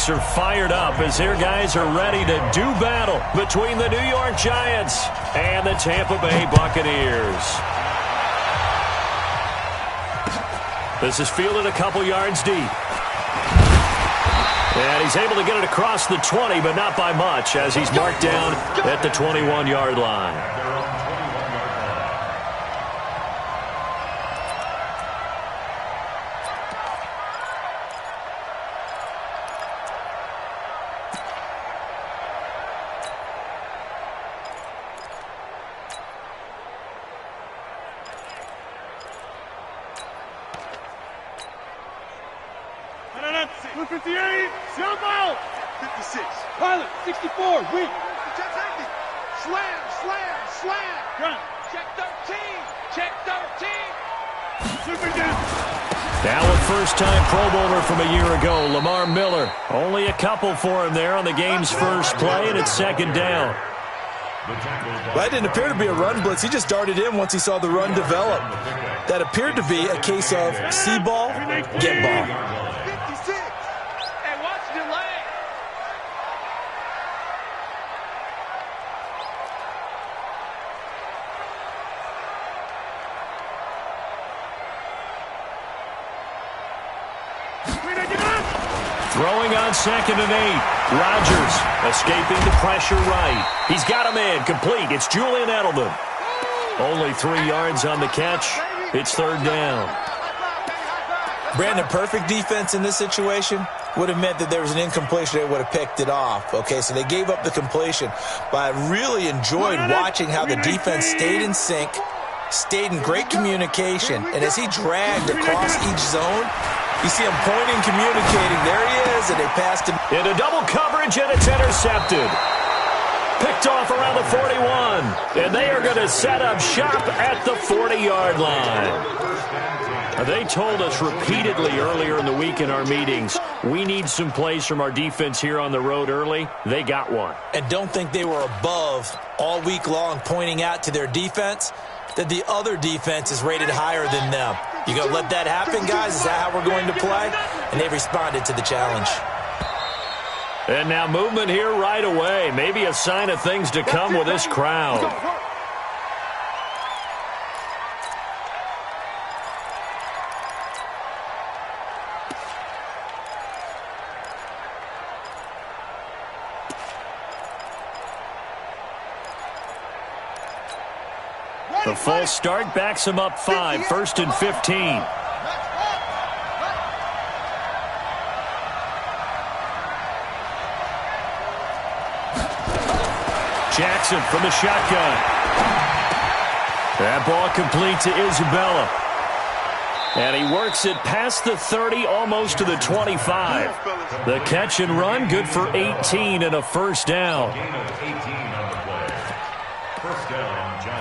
folks are fired up as their guys are ready to do battle between the New York Giants and the Tampa Bay Buccaneers. This is fielded a couple yards deep. And he's able to get it across the 20, but not by much, as he's marked down at the 21-yard line. First-time Pro Bowler from a year ago, Lamar Miller. Only a couple for him there on the game's first play, and it's second down. That didn't appear to be a run blitz. He just darted in once he saw the run develop. That appeared to be a case of see ball, get ball. Throwing on 2nd and 8. Rodgers escaping the pressure right. He's got a man complete. It's Julian Edelman. Only 3 yards on the catch. It's third down. Brandon, perfect defense in this situation would have meant that there was an incompletion. They would have picked it off. Okay, so they gave up the completion. But I really enjoyed watching how the defense stayed in sync, stayed in great communication. And as he dragged across each zone, you see him pointing, communicating. There he is, and they passed him. Into double coverage, and it's intercepted. Picked off around the 41. And they are going to set up shop at the 40-yard line. They told us repeatedly earlier in the week in our meetings, we need some plays from our defense here on the road early. They got one. And don't think they were above all week long pointing out to their defense that the other defense is rated higher than them. You going to let that happen, guys? Is that how we're going to play? And they responded to the challenge. And now movement here right away. Maybe a sign of things to come with this crowd. The false start backs him up 5, 1st and 15. Jackson from the shotgun. That ball complete to Isabella. And he works it past the 30, almost to the 25. The catch and run, good for 18 and a first down.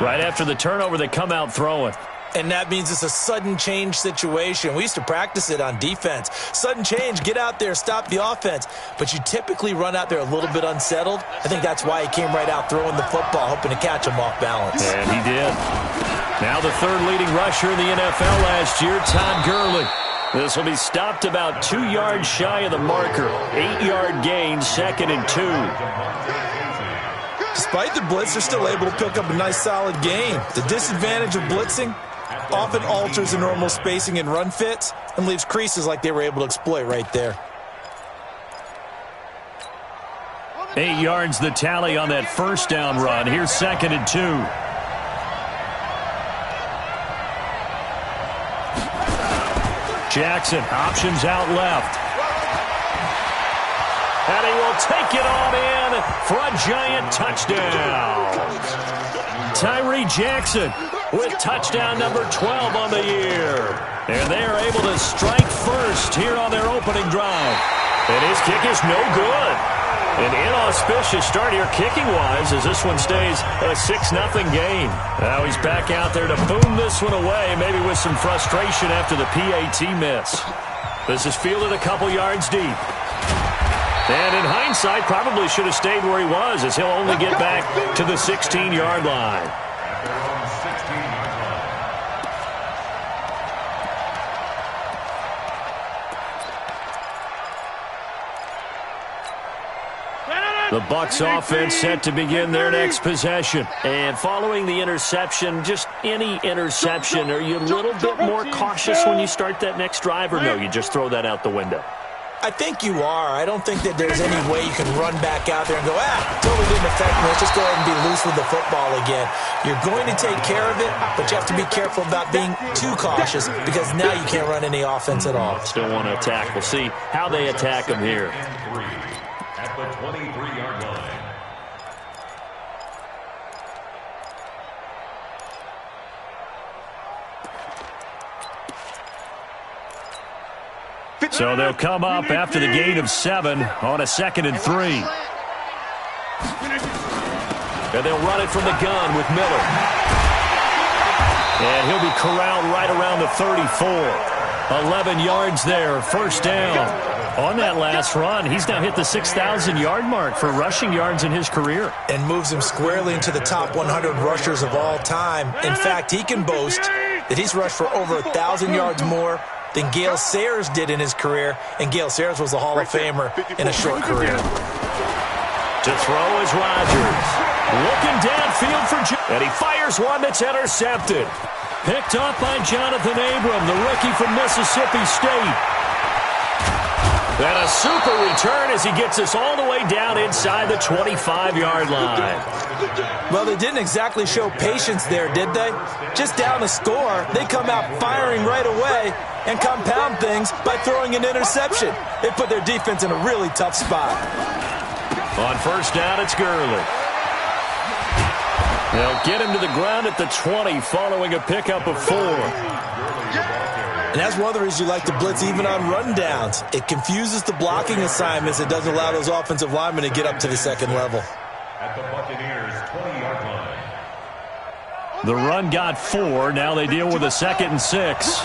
Right after the turnover, they come out throwing. And that means it's a sudden change situation. We used to practice it on defense. Sudden change, get out there, stop the offense. But you typically run out there a little bit unsettled. I think that's why he came right out throwing the football, hoping to catch him off balance. And he did. Now the third leading rusher in the NFL last year, Todd Gurley. This will be stopped about 2 yards shy of the marker. 8-yard gain, 2nd and 2. Despite the blitz, they're still able to pick up a nice solid gain. The disadvantage of blitzing often alters the normal spacing and run fits and leaves creases like they were able to exploit right there. 8 yards the tally on that first down run. Here's 2nd and 2. Jackson options out left. And he will take it on in for a giant touchdown. Tyree Jackson with touchdown number 12 on the year. And they are able to strike first here on their opening drive. And his kick is no good. An inauspicious start here kicking-wise as this one stays a 6-0 game. Now he's back out there to boom this one away, maybe with some frustration after the PAT miss. This is fielded a couple yards deep. And in hindsight, probably should have stayed where he was, as he'll only get back to the 16-yard line. The Bucs offense set to begin their next possession. And following the interception, just any interception, are you a little bit more cautious when you start that next drive, or no, you just throw that out the window? I think you are. I don't think that there's any way you can run back out there and go, totally didn't affect me. Let's just go ahead and be loose with the football again. You're going to take care of it, but you have to be careful about being too cautious because now you can't run any offense at all. Still want to attack. We'll see how they attack them here. At the 23-yard line. So they'll come up after the gain of 7 on a 2nd and 3. And they'll run it from the gun with Miller. And he'll be corralled right around the 34. 11 yards there, first down. On that last run, he's now hit the 6,000-yard mark for rushing yards in his career. And moves him squarely into the top 100 rushers of all time. In fact, he can boast that he's rushed for over 1,000 yards more than Gale Sayers did in his career, and Gale Sayers was a Hall of Famer in a short career. To throw is Rodgers. Looking downfield for and he fires one that's intercepted. Picked up by Jonathan Abram, the rookie from Mississippi State. And a super return as he gets us all the way down inside the 25-yard line. Well, they didn't exactly show patience there, did they? Just down a score, they come out firing right away and compound things by throwing an interception. They put their defense in a really tough spot. On first down, it's Gurley. They'll get him to the ground at the 20 following a pickup of 4. And that's one of the reasons you like to blitz even on rundowns. It confuses the blocking assignments. It doesn't allow those offensive linemen to get up to the second level. At the Buccaneers' 20-yard line. The run got 4. Now they deal with a 2nd and 6.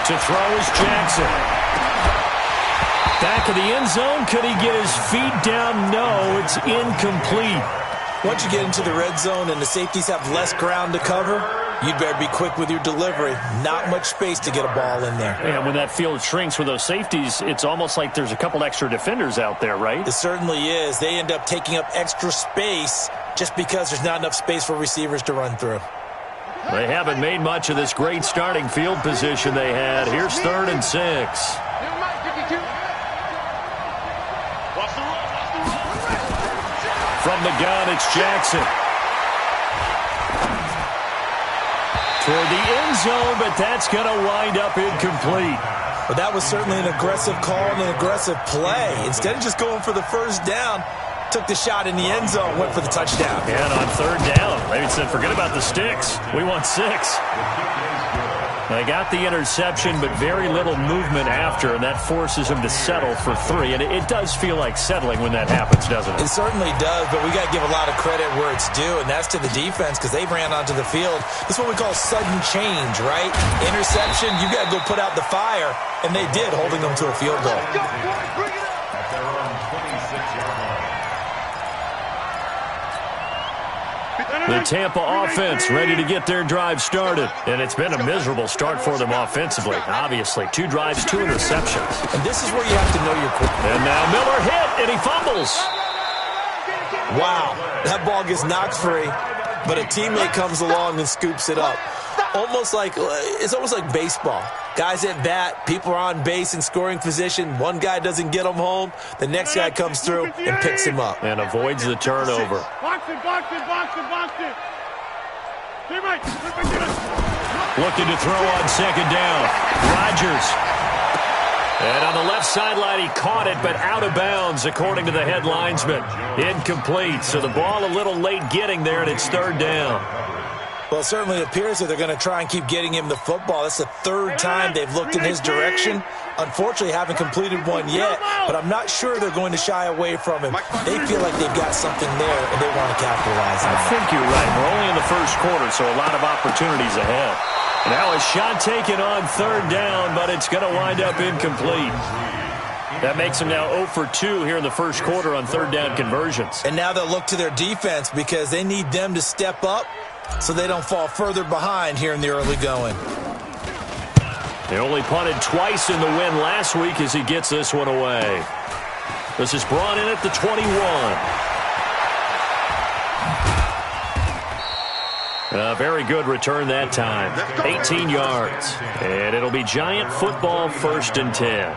To throw is Jackson. Back of the end zone. Could he get his feet down? No, it's incomplete. Once you get into the red zone and the safeties have less ground to cover, you'd better be quick with your delivery. Not much space to get a ball in there. And when that field shrinks with those safeties, it's almost like there's a couple extra defenders out there, right? It certainly is. They end up taking up extra space just because there's not enough space for receivers to run through. They haven't made much of this great starting field position they had. Here's 3rd and 6. From the gun, it's Jackson. Toward the end zone, but that's going to wind up incomplete. But that was certainly an aggressive call and an aggressive play. Instead of just going for the first down, took the shot in the end zone, went for the touchdown. And on 3rd down, they said, forget about the sticks. We want 6. They got the interception, but very little movement after, and that forces him to settle for 3. And it does feel like settling when that happens, doesn't it? It certainly does, but we got to give a lot of credit where it's due, and that's to the defense because they ran onto the field. This is what we call sudden change, right? Interception, you got to go put out the fire, and they did, holding them to a field goal. At their own 26-yard line. The Tampa offense ready to get their drive started. And it's been a miserable start for them offensively. Obviously, 2 drives, 2 interceptions. And this is where you have to know your quarterback. And now Miller hit, and he fumbles. Wow, that ball gets knocked free, but a teammate comes along and scoops it up. It's almost like baseball. Guys at bat, people are on base in scoring position. One guy doesn't get him home. The next guy comes through and picks him up. And avoids the turnover. Box it. Looking to throw on 2nd down. Rodgers. And on the left sideline, he caught it, but out of bounds, according to the head linesman. Incomplete. So the ball a little late getting there, and it's 3rd down. Well, it certainly appears that they're going to try and keep getting him the football. That's the 3rd time they've looked in his direction. Unfortunately, haven't completed one yet, but I'm not sure they're going to shy away from him. They feel like they've got something there, and they want to capitalize on it. I think you're right. We're only in the first quarter, so a lot of opportunities ahead. Now a shot taken on 3rd down, but it's going to wind up incomplete. That makes them now 0 for 2 here in the first quarter on 3rd down conversions. And now they'll look to their defense because they need them to step up so they don't fall further behind here in the early going. He only punted twice in the win last week as he gets this one away. This is brought in at the 21. A very good return that time. 18 yards. And it'll be Giant football, 1st and 10.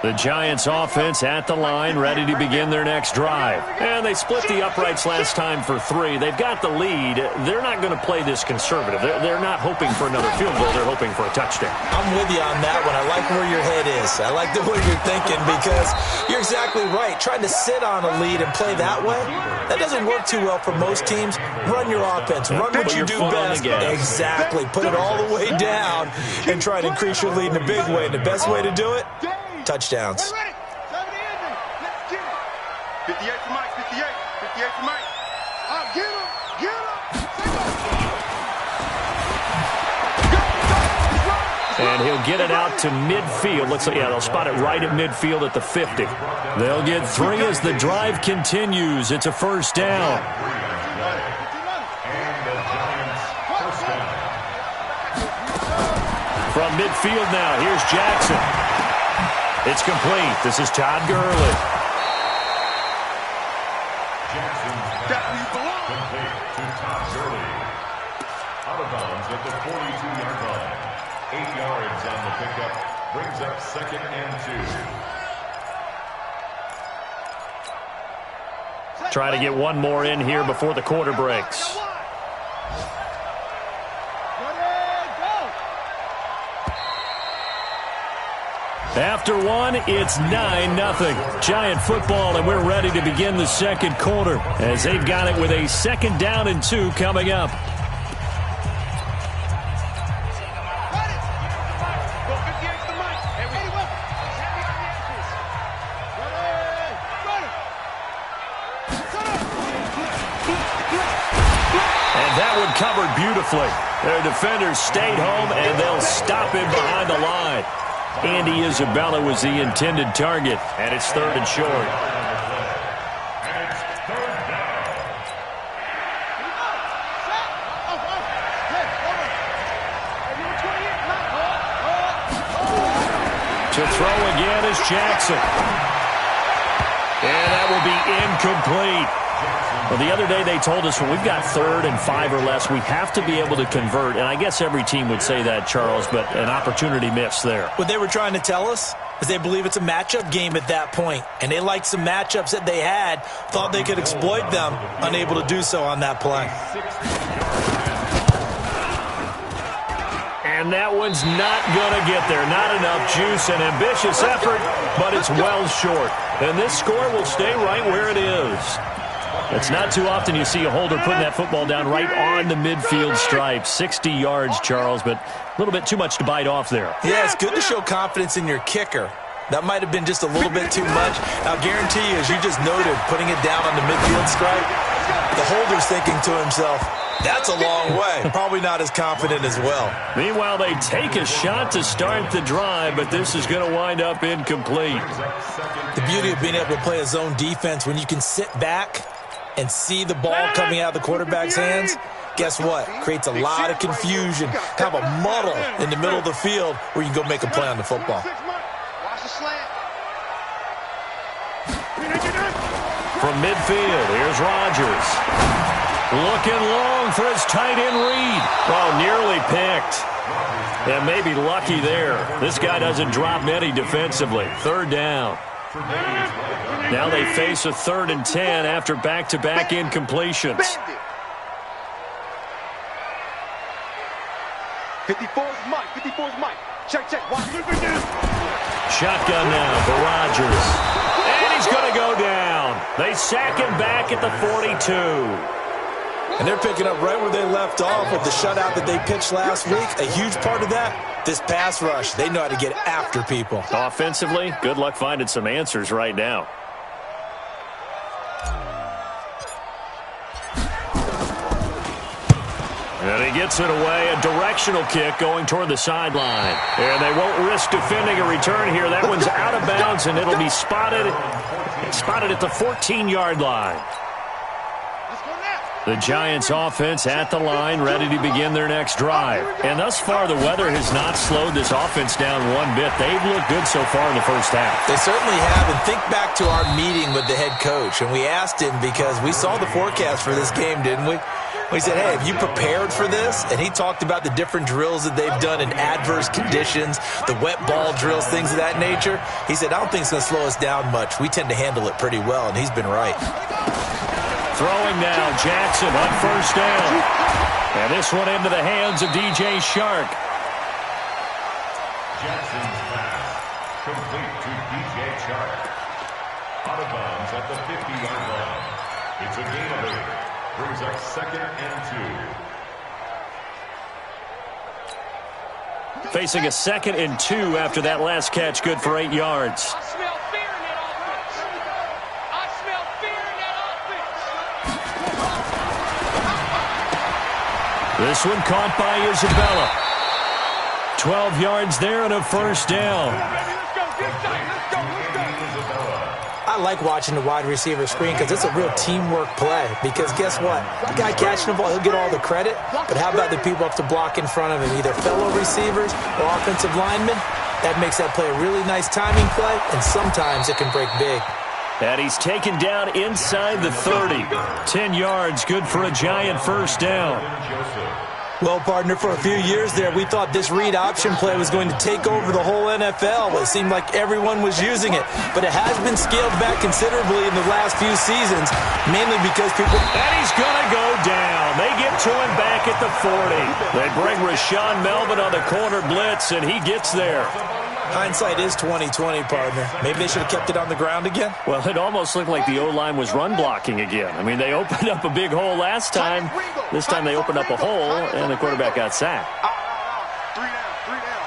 The Giants offense at the line, ready to begin their next drive. And they split the uprights last time for 3. They've got the lead. They're not going to play this conservative. They're not hoping for another field goal. They're hoping for a touchdown. I'm with you on that one. I like where your head is. I like the way you're thinking because you're exactly right. Trying to sit on a lead and play that way, that doesn't work too well for most teams. Run your offense. Run what you do best. Exactly. Put it all the way down and try to increase your lead in a big way. And the best way to do it? Touchdowns. 58 for Mike, 58 for Mike. Get him. And he'll get it out to midfield. Looks like, yeah, they'll spot it right at midfield at the 50. They'll get 3 as the drive continues. It's a 1st down. From midfield now, here's Jackson. It's complete. This is Todd Gurley. Complete to Todd Gurley. Out of bounds at the 42-yard line. 8 yards on the pickup. Brings up 2nd and 2. Try to get one more in here before the quarter breaks. After 1, it's 9-0. Giant football, and we're ready to begin the 2nd quarter as they've got it with a 2nd down and 2 coming up. And that one covered beautifully. Their defenders stayed home, and they'll stop him behind the line. Andy Isabella was the intended target, and it's 3rd and short. To throw again is Jackson. And that will be incomplete. Well, the other day they told us when we've got 3rd and 5 or less, we have to be able to convert. And I guess every team would say that, Charles, but an opportunity missed there. What they were trying to tell us is they believe it's a matchup game at that point. And they liked some matchups that they had, thought they could exploit them, unable to do so on that play. And that one's not going to get there. Not enough juice. An ambitious effort, but it's well short. And this score will stay right where it is. It's not too often you see a holder putting that football down right on the midfield stripe. 60 yards, Charles, but a little bit too much to bite off there. Yeah, it's good to show confidence in your kicker. That might have been just a little bit too much. I'll guarantee you, as you just noted, putting it down on the midfield stripe, the holder's thinking to himself, that's a long way. Probably not as confident as well. Meanwhile, they take a shot to start the drive, but this is going to wind up incomplete. The beauty of being able to play a zone defense when you can sit back and see the ball coming out of the quarterback's hands, guess what? Creates a lot of confusion, kind of a muddle in the middle of the field where you can go make a play on the football. From midfield, here's Rodgers. Looking long for his tight end read. Oh, nearly picked. And maybe lucky there. This guy doesn't drop many defensively. 3rd down. Now they face a 3rd and 10 after back-to-back incompletions. 54's Mike. 54's Mike. Check. Watch. Shotgun now for Rodgers. And he's going to go down. They sack him back at the 42. And they're picking up right where they left off with the shutout that they pitched last week. A huge part of that, this pass rush. They know how to get after people. Offensively, good luck finding some answers right now. And he gets it away, a directional kick going toward the sideline. And they won't risk defending a return here. That one's out of bounds, and it'll be spotted at the 14-yard line. The Giants offense at the line, ready to begin their next drive. And thus far, the weather has not slowed this offense down one bit. They've looked good so far in the first half. They certainly have. And think back to our meeting with the head coach. And we asked him, because we saw the forecast for this game, didn't we? We said, hey, have you prepared for this? And he talked about the different drills that they've done in adverse conditions, the wet ball drills, things of that nature. He said, I don't think it's going to slow us down much. We tend to handle it pretty well, and he's been right. Throwing now, Jackson on first down. And this one into the hands of DJ Shark. Jackson's pass complete to DJ Shark. Out of bounds at the 50-yard line. It's a gain of 8. Brings up 2nd and 2. Facing a 2nd and 2 after that last catch, good for 8 yards. I smell fear in that offense. I smell fear in that offense. This one caught by Isabella. 12 yards there and a first down. I like watching the wide receiver screen because it's a real teamwork play. Because guess what? The guy catching the ball, he'll get all the credit. But how about the people up to block in front of him, either fellow receivers or offensive linemen? That makes that play a really nice timing play, and sometimes it can break big. And he's taken down inside the 30. 10 yards, good for a Giant first down. Well, partner, for a few years there, we thought this read option play was going to take over the whole NFL. It seemed like everyone was using it. But it has been scaled back considerably in the last few seasons, mainly because people... And he's going to go down. They get to him back at the 40. They bring Rashawn Melvin on the corner blitz, and he gets there. Hindsight is 20/20, partner. Maybe they should have kept it on the ground again. Well, it almost looked like the O-line was run blocking again. I mean, they opened up a big hole last time. This time they opened up a hole, and the quarterback got sacked. 3 down.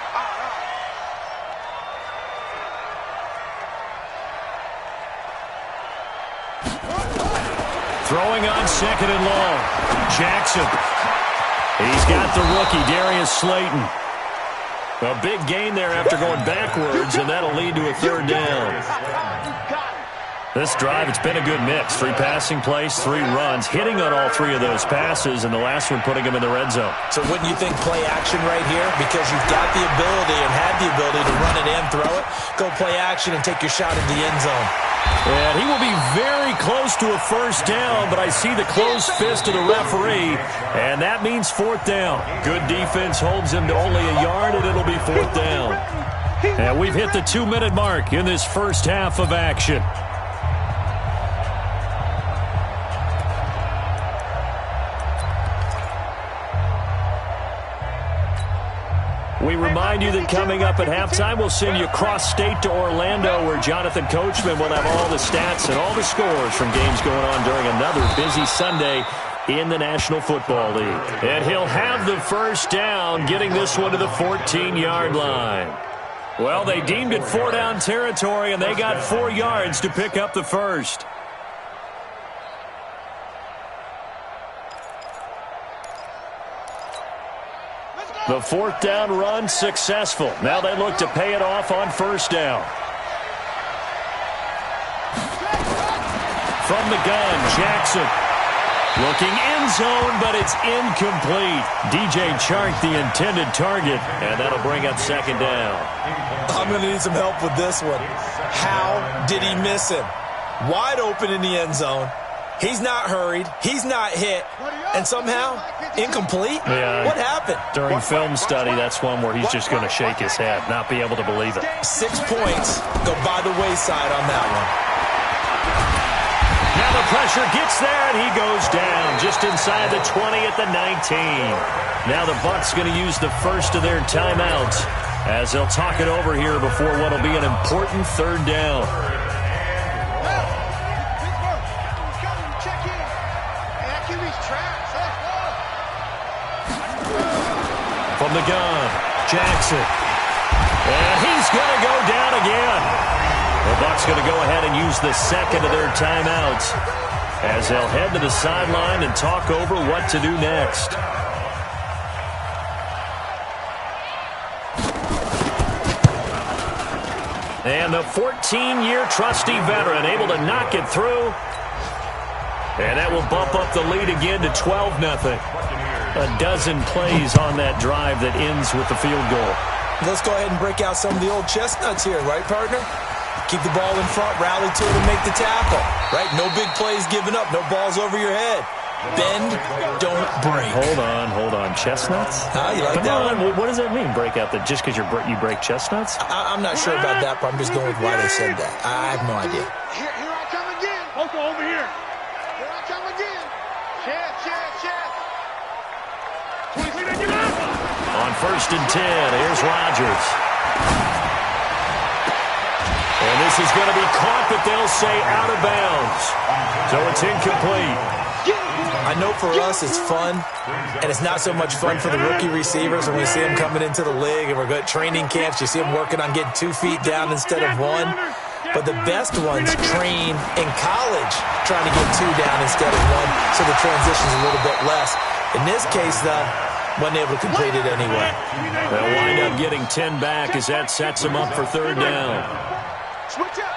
Throwing on 2nd and long. Jackson. He's got the rookie, Darius Slayton. A big gain there after going backwards, and that'll lead to a 3rd down. This drive, it's been a good mix. 3 passing plays, 3 runs, hitting on all 3 of those passes, and the last one putting him in the red zone. So wouldn't you think play action right here? Because you've got the ability and had the ability to run it and throw it. Go play action and take your shot at the end zone. And he will be very close to a first down, but I see the closed fist of the referee, and that means 4th down. Good defense holds him to only a yard, and it'll be 4th down. And we've hit the 2-minute mark in this first half of action. We remind you that coming up at halftime, we'll send you cross-state to Orlando, where Jonathan Coachman will have all the stats and all the scores from games going on during another busy Sunday in the National Football League. And he'll have the first down, getting this one to the 14-yard line. Well, they deemed it 4-down territory, and they got 4 yards to pick up the first. The 4th down run successful. Now they look to pay it off on first down. From the gun, Jackson. Looking end zone, but it's incomplete. DJ Chark, the intended target, and that'll bring up 2nd down. I'm going to need some help with this one. How did he miss him? Wide open in the end zone. He's not hurried. He's not hit. And somehow, incomplete? Yeah. What happened? During film study, that's one where he's just going to shake his head, not be able to believe it. 6 points go by the wayside on that one. Now the pressure gets there, and he goes down just inside the 20 at the 19. Now the Bucs going to use the first of their timeouts as they'll talk it over here before what will be an important 3rd down. From the gun, Jackson. And he's going to go down again. The Bucs going to go ahead and use the 2nd of their timeouts as they'll head to the sideline and talk over what to do next. And the 14-year trusty veteran able to knock it through. And that will bump up the lead again to 12-0. A dozen plays on that drive that ends with the field goal. Let's go ahead and break out some of the old chestnuts here, right, partner? Keep the ball in front, rally to it, and make the tackle. Right? No big plays given up, no balls over your head. Bend, don't break. Hold on. Chestnuts? You like Come that on. one? What does that mean, break out? That just because you break chestnuts? I'm not sure about that, but I'm just going with why they said that. I have no idea. Here I come again. Poco over here. Here I come again. Chest. On 1st and 10, here's Rodgers. And this is going to be caught, but they'll say out of bounds. So it's incomplete. I know for us it's fun, and it's not so much fun for the rookie receivers when we see them coming into the league and we're going to training camps. You see them working on getting 2 feet down instead of 1. But the best ones train in college trying to get 2 down instead of 1, so the transition's a little bit less. In this case, though, wasn't able to complete it anyway. They'll wind up getting 10 back as that sets them up for 3rd down. Switch up.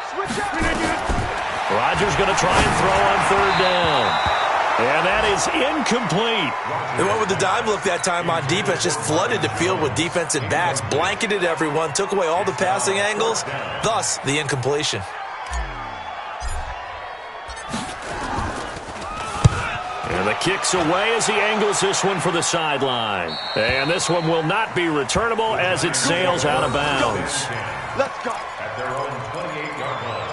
Rodgers going to try and throw on 3rd down. And that is incomplete. They went with the dime look that time on defense, just flooded the field with defensive backs, blanketed everyone, took away all the passing angles, thus the incompletion. And the kick's away as he angles this one for the sideline. And this one will not be returnable as it sails out of bounds. Let's go. At their own 28-yard line.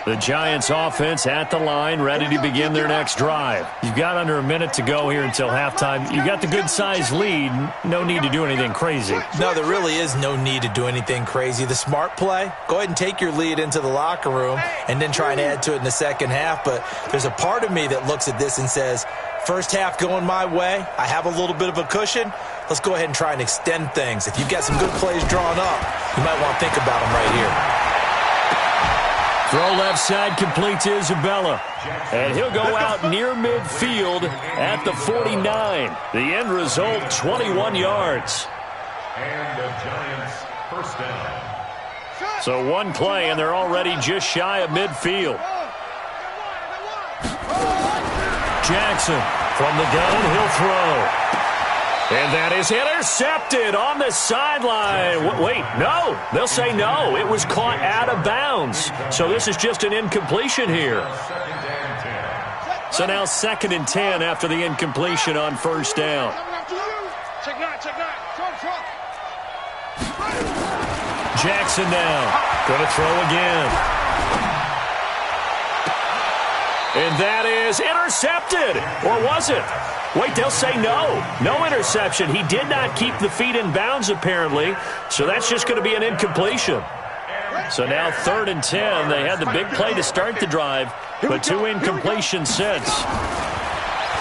The Giants offense at the line, ready to begin their next drive. You've got under a minute to go here until halftime. You got the good-sized lead. No need to do anything crazy. No, there really is no need to do anything crazy. The smart play, go ahead and take your lead into the locker room and then try and add to it in the second half. But there's a part of me that looks at this and says, first half going my way, I have a little bit of a cushion. Let's go ahead and try and extend things. If you've got some good plays drawn up, you might want to think about them right here. Throw left side complete to Isabella. And he'll go out near midfield at the 49. The end result, 21 yards. And the Giants first down. So one play, and they're already just shy of midfield. Jackson from the gun, he'll throw. And that is intercepted on the sideline. Wait, no. They'll say no. It was caught out of bounds. So this is just an incompletion here. So now 2nd and 10 after the incompletion on 1st down. Check nine. Jackson now. Going to throw again. And that is intercepted. Or was it? Wait, they'll say no. No interception. He did not keep the feet in bounds, apparently. So that's just going to be an incompletion. So now 3rd and 10. They had the big play to start the drive, but 2 incompletions since.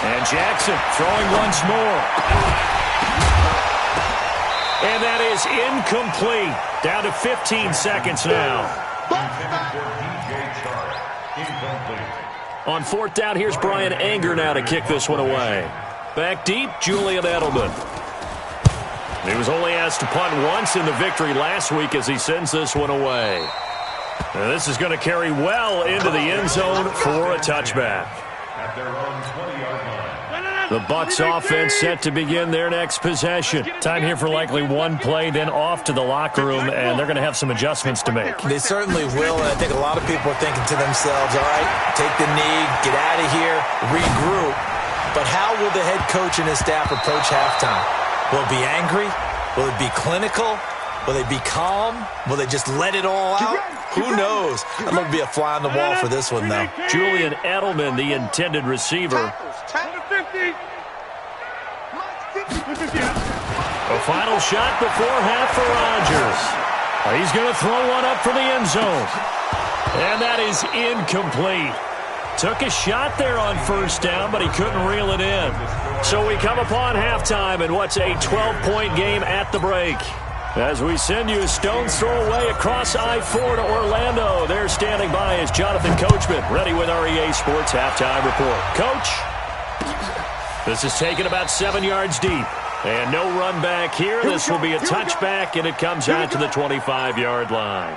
And Jackson throwing once more. And that is incomplete. Down to 15 seconds now. On 4th down, here's Brian Anger now to kick this one away. Back deep, Julian Edelman. He was only asked to punt once in the victory last week as he sends this one away. Now this is going to carry well into the end zone for a touchback. At their own 20-yard line. The Bucs offense set to begin their next possession. Time here for likely one play, then off to the locker room, and they're going to have some adjustments to make. They certainly will, and I think a lot of people are thinking to themselves, all right, take the knee, get out of here, regroup. But how will the head coach and his staff approach halftime? Will it be angry? Will it be clinical? Will they be calm? Will they just let it all out? Who knows? I'd love to be a fly on the wall for this one, though. Julian Edelman, the intended receiver. A final shot before half for Rodgers. He's going to throw one up for the end zone. And that is incomplete. Took a shot there on 1st down, but he couldn't reel it in. So we come upon halftime in what's a 12-point game at the break. As we send you a stone's throw away across I-4 to Orlando. There standing by is Jonathan Coachman, ready with our EA Sports Halftime Report. Coach? This is taken about 7 yards deep. And no run back here. This will be a touchback, and it comes out to the 25-yard line.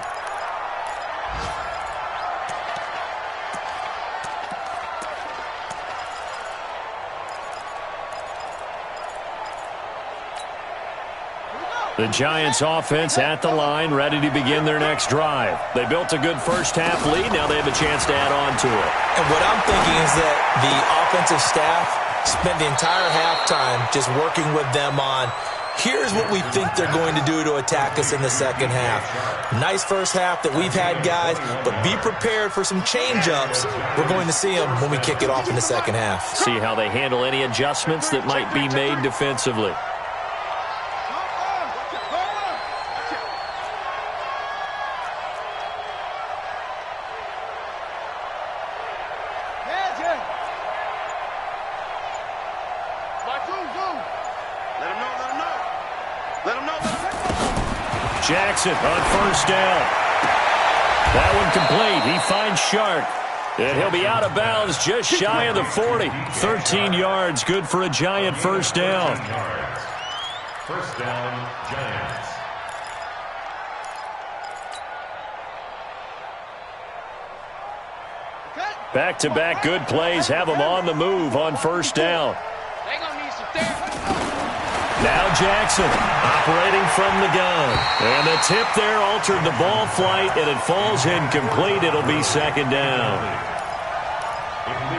The Giants offense at the line, ready to begin their next drive. They built a good first-half lead. Now they have a chance to add on to it. And what I'm thinking is that the offensive staff spent the entire halftime just working with them on, here's what we think they're going to do to attack us in the second half. Nice first half that we've had, guys, but be prepared for some change-ups. We're going to see them when we kick it off in the second half. See how they handle any adjustments that might be made defensively. Jackson on first down. That one complete. He finds Shark. And he'll be out of bounds just shy of the 40. 13 yards. Good for a Giant first down. First down, Giants. Back-to-back good plays have them on the move on first down. Now Jackson operating from the gun. And the tip there altered the ball flight, and it falls incomplete. It'll be second down.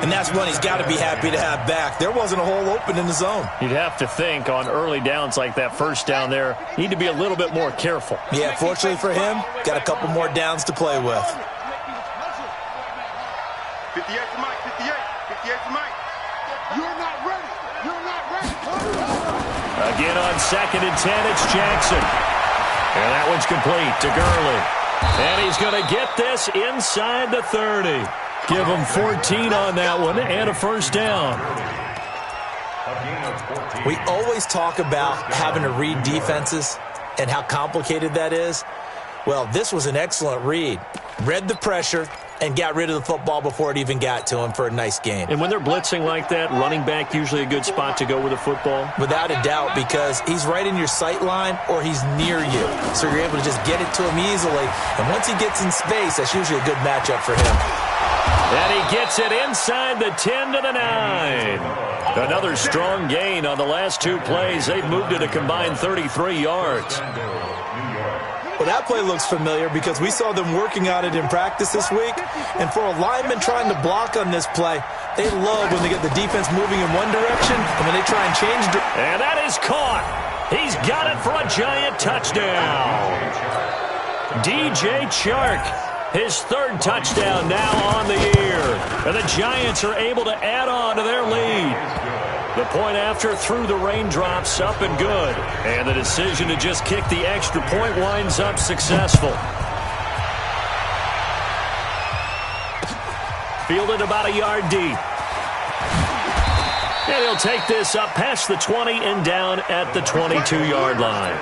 And that's one he's got to be happy to have back. There wasn't a hole open in the zone. You'd have to think on early downs like that first down there, need to be a little bit more careful. Yeah, fortunately for him, got a couple more downs to play with. 58 to Mike, 58. 58 to Mike. You're not ready. You're not ready. Again on 2nd and 10, it's Jackson. And that one's complete to Gurley. And he's going to get this inside the 30. Give him 14 on that one and a first down. We always talk about having to read defenses and how complicated that is. Well, this was an excellent read. Read the pressure and got rid of the football before it even got to him for a nice gain. And when they're blitzing like that, running back usually a good spot to go with the football? Without a doubt, because he's right in your sight line or he's near you. So you're able to just get it to him easily. And once he gets in space, that's usually a good matchup for him. And he gets it inside the 10 to the 9. Another strong gain on the last two plays. They've moved it a combined 33 yards. Well, that play looks familiar because we saw them working on it in practice this week. And for a lineman trying to block on this play, they love when they get the defense moving in one direction and when they try and change. And that is caught. He's got it for a Giant touchdown. DJ Chark, his third touchdown now on the year. And the Giants are able to add on to their lead. The point after through the raindrops, up and good. And the decision to just kick the extra point winds up successful. Fielded about a yard deep. And he'll take this up past the 20 and down at the 22-yard line.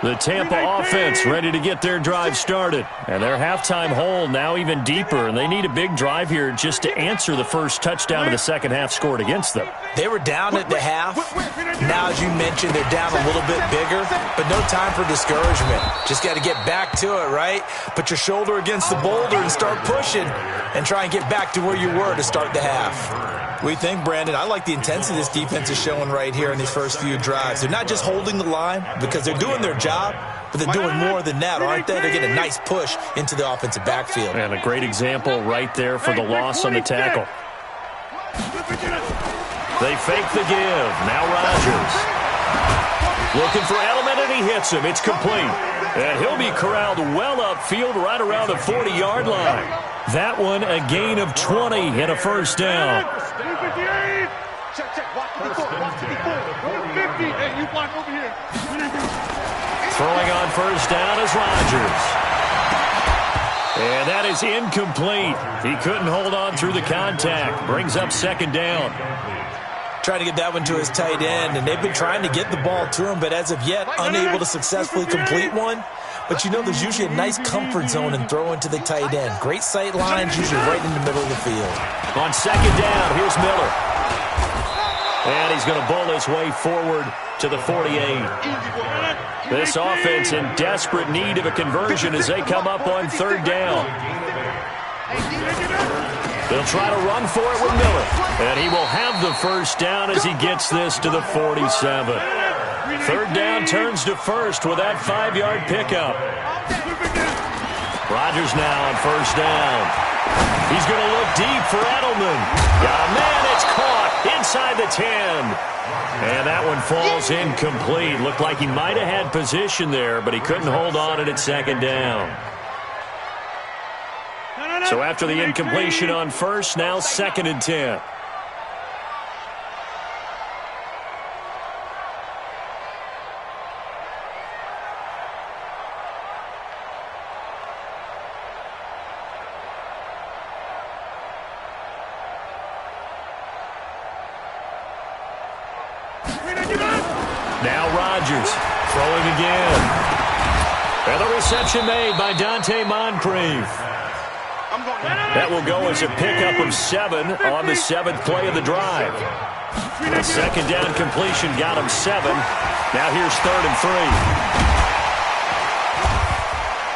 The Tampa offense ready to get their drive started. And their halftime hole now even deeper. And they need a big drive here just to answer the first touchdown of the second half scored against them. They were down at the half. Now, as you mentioned, they're down a little bit bigger. But no time for discouragement. Just got to get back to it, right? Put your shoulder against the boulder and start pushing. And try and get back to where you were to start the half. We think, Brandon, I like the intensity this defense is showing right here in these first few drives. They're not just holding the line because they're doing their job, but they're doing more than that, aren't they? They're getting a nice push into the offensive backfield. And a great example right there for the loss on the tackle. They fake the give. Now Rodgers. Looking for Edelman, and he hits him. It's complete. And he'll be corralled well upfield right around the 40-yard line. That one a gain of 20 and a first down. Throwing on first down is Rodgers. And that is incomplete. He couldn't hold on through the contact. Brings up second down. trying to get that one to his tight end, and they've been trying to get the ball to him, but as of yet, unable to successfully complete one. But you know, there's usually a nice comfort zone in throwing to the tight end. Great sight lines, usually right in the middle of the field. On second down, here's Miller. And he's going to bowl his way forward to the 48. This offense in desperate need of a conversion as they come up on third down. They'll try to run for it with Miller. And he will have the first down as he gets this to the 47. Third down turns to first with that 5-yard pickup. Rodgers now on first down. He's going to look deep for Edelman. Man, it's caught inside the 10. And that one falls incomplete. Looked like he might have had position there, but he couldn't hold on at second down. So after the incompletion on first, now 2nd and 10. Now Rodgers throwing again. And the reception made by Dante Moncrief. That will go as a pickup of 7 on the 7th play of the drive. The second down completion got him 7. Now here's 3rd and 3.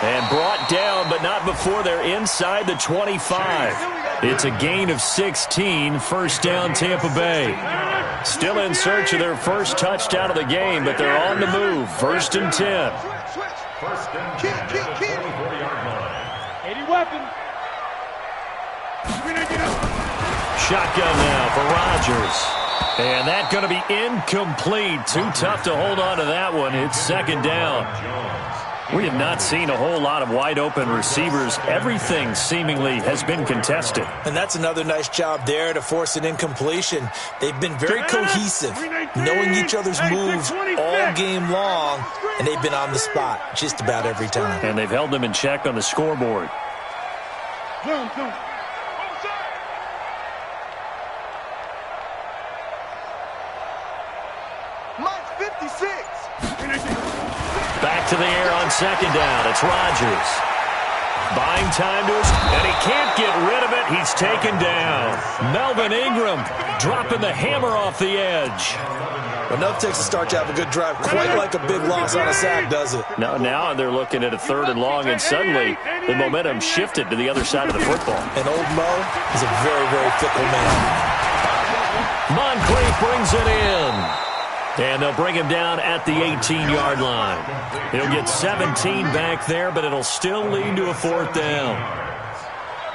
And brought down, but not before they're inside the 25. It's a gain of 16, first down Tampa Bay. Still in search of their first touchdown of the game, but they're on the move. 1st and 10. First and 10 at the 44-yard line. 80 weapons. Shotgun now for Rodgers. And that's going to be incomplete. Too tough to hold on to that one. It's 2nd down. We have not seen a whole lot of wide-open receivers. Everything seemingly has been contested. And that's another nice job there to force an incompletion. They've been very cohesive, knowing each other's moves all game long, and they've been on the spot just about every time. And they've held them in check on the scoreboard. Mike's 56. Back to the air on 2nd down. It's Rodgers. Buying time to us, and he can't get rid of it. He's taken down. Melvin Ingram dropping the hammer off the edge. Well, nothing takes a start to have a good drive quite like a big loss on a sack, does it? Now they're looking at a 3rd and long, and suddenly the momentum shifted to the other side of the football. And old Mo is a very, very fickle man. Moncrief brings it in. And they'll bring him down at the 18-yard line. He'll get 17 back there, but it'll still lead to a 4th down.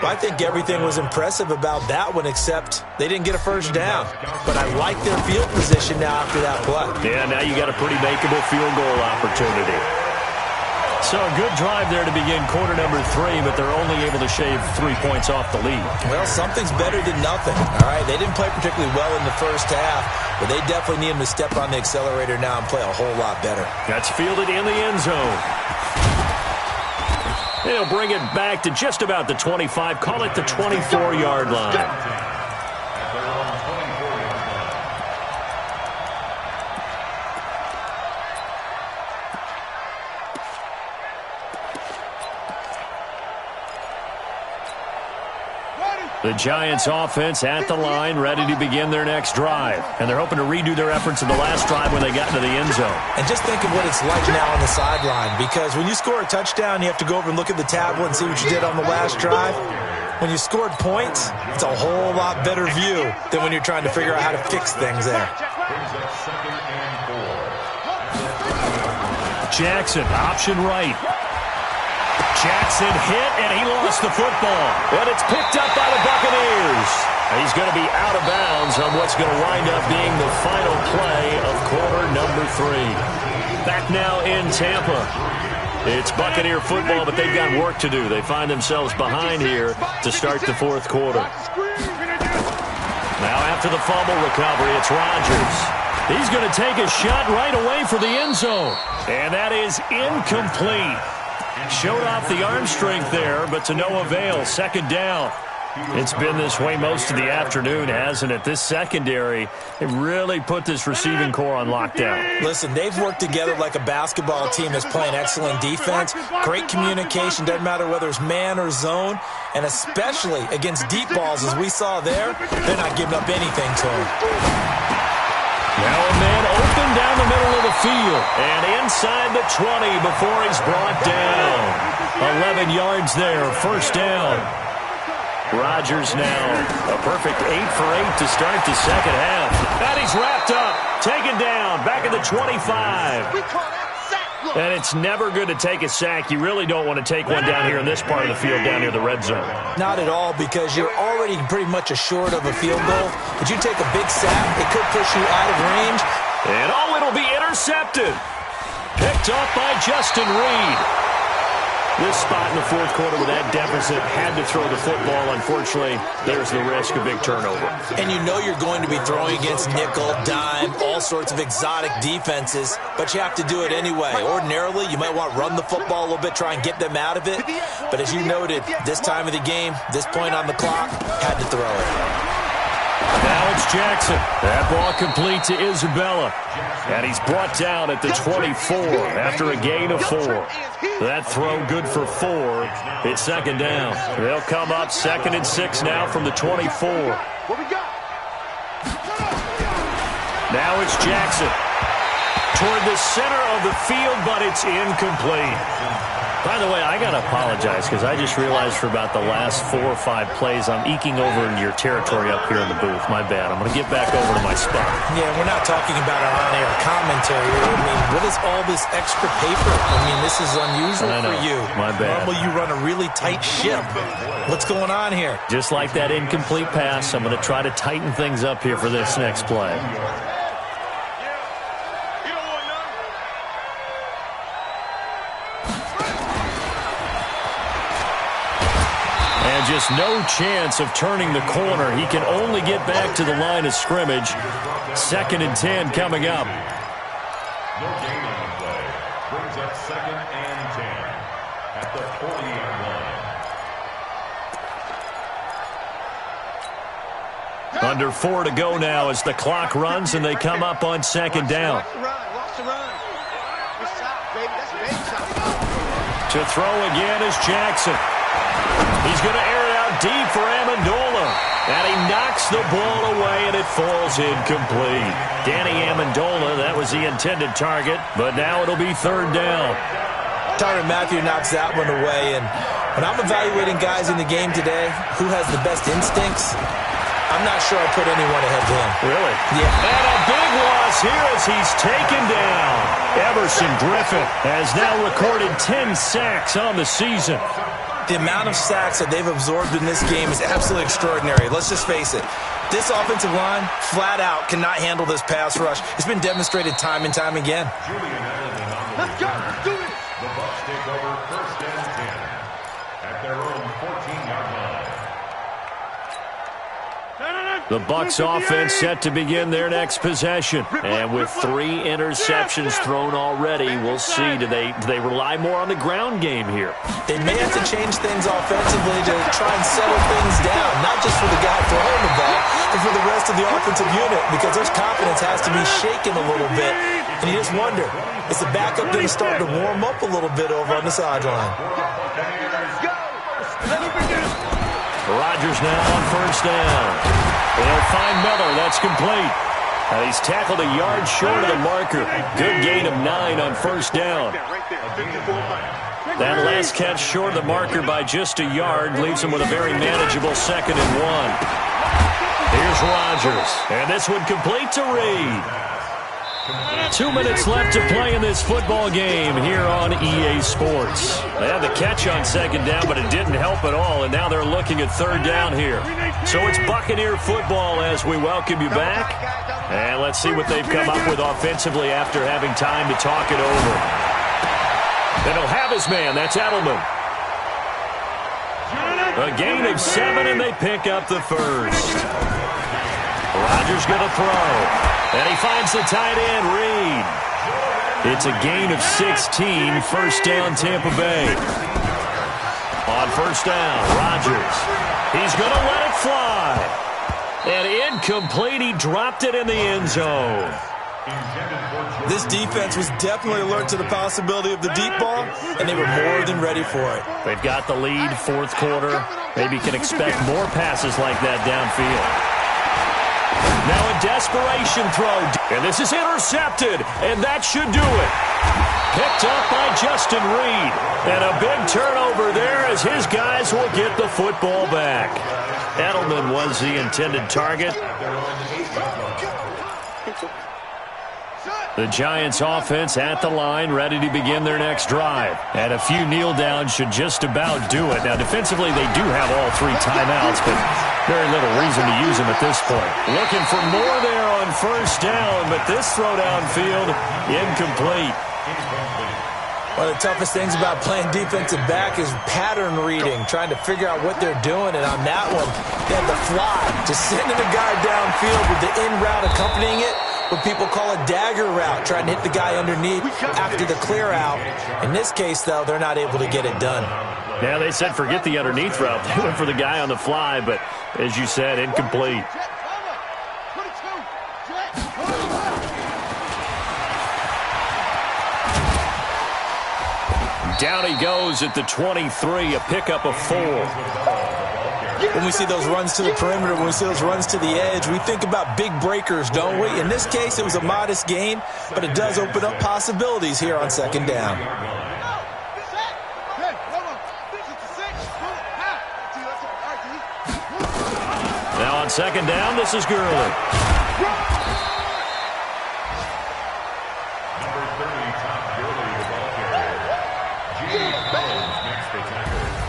Well, I think everything was impressive about that one, except they didn't get a first down. But I like their field position now after that play. Yeah, now you got a pretty makeable field goal opportunity. So a good drive there to begin quarter number 3, but they're only able to shave 3 points off the lead. Well, something's better than nothing. All right, they didn't play particularly well in the first half, but they definitely need him to step on the accelerator now and play a whole lot better. That's fielded in the end zone. They'll bring it back to just about the 25, call it the 24-yard line. The Giants offense at the line, ready to begin their next drive. And they're hoping to redo their efforts in the last drive when they got into the end zone. And just think of what it's like now on the sideline, because when you score a touchdown, you have to go over and look at the tablet and see what you did on the last drive. When you scored points, it's a whole lot better view than when you're trying to figure out how to fix things there. Jackson, option right. Jackson hit, and he lost the football. And it's picked up by the Buccaneers. He's going to be out of bounds on what's going to wind up being the final play of quarter number 3. Back now in Tampa. It's Buccaneer football, but they've got work to do. They find themselves behind here to start the 4th quarter. Now after the fumble recovery, it's Rodgers. He's going to take a shot right away for the end zone. And that is incomplete. Showed off the arm strength there, but to no avail. 2nd down. It's been this way most of the afternoon, hasn't it? This secondary, it really put this receiving core on lockdown. Listen, they've worked together like a basketball team that's playing excellent defense, great communication, doesn't matter whether it's man or zone, and especially against deep balls, as we saw there, they're not giving up anything to them. Now a man open down the middle of the field and inside the 20 before he's brought down. 11 yards there, first down. Rodgers now a perfect 8 for 8 to start the second half. And he's wrapped up, taken down, back at the 25. We call that sack. And it's never good to take a sack. You really don't want to take one down here in this part of the field, down near the red zone. Not at all, because you're already pretty much assured of a field goal. But you take a big sack, it could push you out of range. And it'll be intercepted. Picked off by Justin Reed. This spot in the fourth quarter with that deficit, had to throw the football. Unfortunately, there's the risk of big turnover. And you know you're going to be throwing against nickel, dime, all sorts of exotic defenses, but you have to do it anyway. Ordinarily, you might want to run the football a little bit, try and get them out of it. But as you noted, this time of the game, this point on the clock, had to throw it. Now it's Jackson. That ball complete to Isabella. And he's brought down at the 24 after a gain of 4. That throw good for 4. It's second down. They'll come up 2nd and 6 now from the 24. What we got? Now it's Jackson. Toward the center of the field, but it's incomplete. By the way, I got to apologize because I just realized for about the last 4 or 5 plays I'm eking over into your territory up here in the booth. My bad. I'm going to get back over to my spot. Yeah, we're not talking about our on-air commentary. I mean, what is all this extra paper? I mean, this is unusual for you. My bad. Normally you run a really tight ship. What's going on here? Just like that incomplete pass, I'm going to try to tighten things up here for this next play. And just no chance of turning the corner. He can only get back to the line of scrimmage. 2nd and 10 coming up. No gain on the play. Brings up 2nd and 10 at the 40-yard line. Under 4 to go now as the clock runs and they come up on 2nd down. Watch the run. Good shot, baby. That's a big shot. To throw again is Jackson. He's going to air it out deep for Amendola. And he knocks the ball away, and it falls incomplete. Danny Amendola, that was the intended target, but now it'll be 3rd down. Tyrann Mathieu knocks that one away, and when I'm evaluating guys in the game today, who has the best instincts, I'm not sure I put anyone ahead of him. Really? Yeah. And a big loss here as he's taken down. Everson Griffin has now recorded 10 sacks on the season. The amount of sacks that they've absorbed in this game is absolutely extraordinary. Let's just face it. This offensive line, flat out, cannot handle this pass rush. It's been demonstrated time and time again. Let's go. Let's do this. The Bucs take over 1st and 10 at their own 14-yard line. The Bucs offense set to begin their next possession. And with 3 interceptions thrown already, we'll see. Do they rely more on the ground game here? They may have to change things offensively to try and settle things down, not just for the guy throwing the ball, but for the rest of the offensive unit, because their confidence has to be shaken a little bit. And you just wonder, is the backup going to start to warm up a little bit over on the sideline? Rodgers now on 1st down. They'll find Miller. That's complete. And he's tackled a yard short of the marker. Good gain of 9 on 1st down. That last catch short of the marker by just a yard leaves him with a very manageable 2nd and 1. Here's Rodgers. And this one complete to Reed. 2 minutes left to play in this football game here on EA Sports. They had the catch on 2nd down, but it didn't help at all, and now they're looking at 3rd down here. So it's Buccaneer football as we welcome you back. And let's see what they've come up with offensively after having time to talk it over. And he'll have his man. That's Edelman. A gain of 7, and they pick up the first. Rodgers going to throw. And he finds the tight end, Reed. It's a gain of 16, 1st down Tampa Bay. On first down, Rodgers. He's going to let it fly. And incomplete. He dropped it in the end zone. This defense was definitely alert to the possibility of the deep ball, and they were more than ready for it. They've got the lead, fourth quarter. Maybe can expect more passes like that downfield. Now a desperation throw. And this is intercepted, and that should do it. Picked up by Justin Reed. And a big turnover there as his guys will get the football back. Edelman was the intended target. The Giants offense at the line, ready to begin their next drive. And a few kneel downs should just about do it. Now, defensively, they do have all three timeouts, but very little reason to use them at this point. Looking for more there on first down, but this throw downfield, incomplete. One of the toughest things about playing defensive back is pattern reading, trying to figure out what they're doing. And on that one, they had the fly, just sending a guy downfield with the in route accompanying it. What people call a dagger route, trying to hit the guy underneath after the clear out. In this case, though, they're not able to get it done. Yeah, they said forget the underneath route. They went for the guy on the fly, but as you said, incomplete. Down he goes at the 23, a pickup of 4. When we see those runs to the perimeter, when we see those runs to the edge, we think about big breakers, don't we? In this case, it was a modest gain, but it does open up possibilities here on second down. Now on second down, this is Gurley.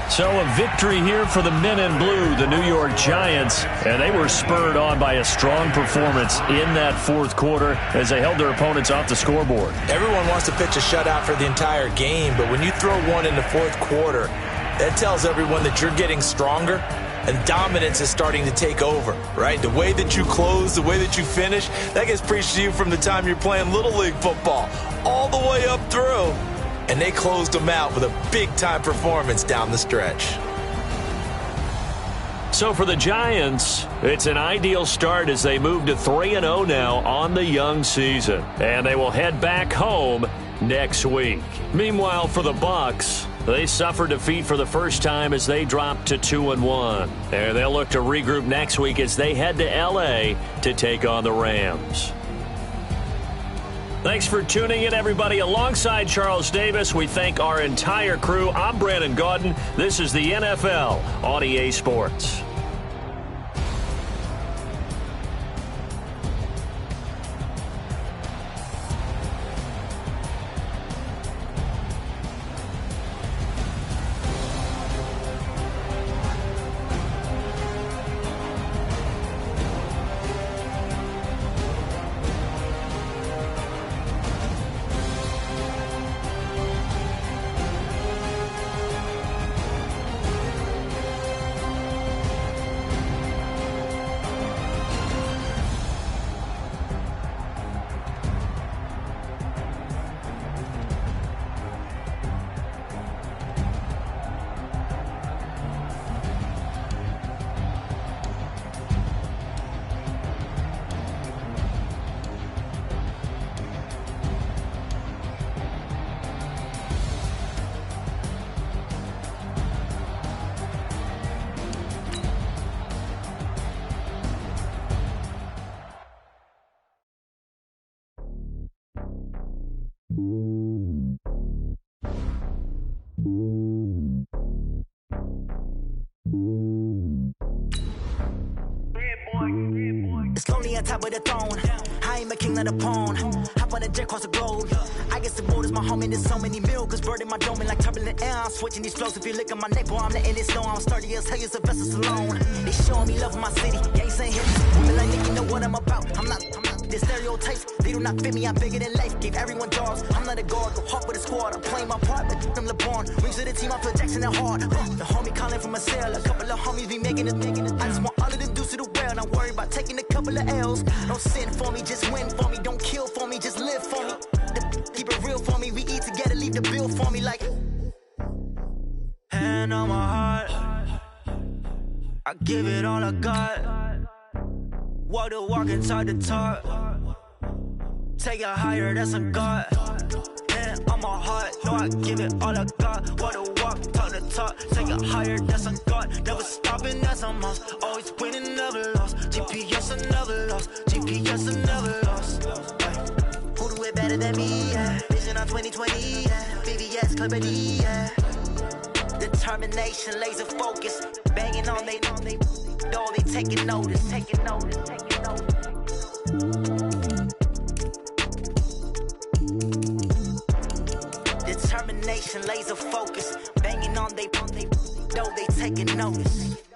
So a victory here for the men in blue, the New York Giants, and they were spurred on by a strong performance in that fourth quarter as they held their opponents off the scoreboard. Everyone wants to pitch a shutout for the entire game, but when you throw one in the fourth quarter, that tells everyone that you're getting stronger and dominance is starting to take over, right? The way that you close, the way that you finish, that gets preached to you from the time you're playing Little League football all the way up through. And they closed them out with a big-time performance down the stretch. So for the Giants, it's an ideal start as they move to 3-0 now on the young season. And they will head back home next week. Meanwhile, for the Bucs, they suffered defeat for the first time as they dropped to 2-1. And they'll look to regroup next week as they head to L.A. to take on the Rams. Thanks for tuning in, everybody. Alongside Charles Davis, we thank our entire crew. I'm Brandon Gaudin. This is the NFL on EA Sports. It's lonely on top of the throne. I ain't a king of the pawn. Hop on a jet across the globe. I guess the boat is my home and there's so many milk. Cause bird in my dome and like turbulent air. I'm switching these flows. If you look at my neck, boy, I'm letting it snow. I'm sturdy as hell, it's a vessel alone. They showing me love in my city. Gangs ain't hit. Feel like nigga know what I'm about. I'm not the stereotypes. They do not fit me. I'm bigger than life. Gave everyone jobs. I'm not a guard. Go hard with a squad. I'm playing my part. But I'm LeBron. Rings to the team. I feel Jackson and hard. The homie calling from a cell. A couple of homies be making it. I just want all of them dudes to the well. Not worry about taking a couple of L's. Don't sin for me. Just win for me. Don't kill for me. Just live for me. Keep it real for me. We eat together. Leave the bill for me like. And hand on my heart. I give it all I got. Walk the walk and talk the talk. Take it higher, that's a God. Hand on my heart, no, I give it all I got. Walk the walk, talk the talk. Take it higher, that's a God. Never stopping, that's a must. Always winning, never lost. GPS, I never lost. GPS, I never lost. Who do it better than me? Yeah. Vision on 2020. Yeah. VVS, Clarity. Yeah. Determination, laser focus. Banging on they know they taking notice. Taking notice. Taking notice. Determination, laser focus. Banging on they know they taking notice.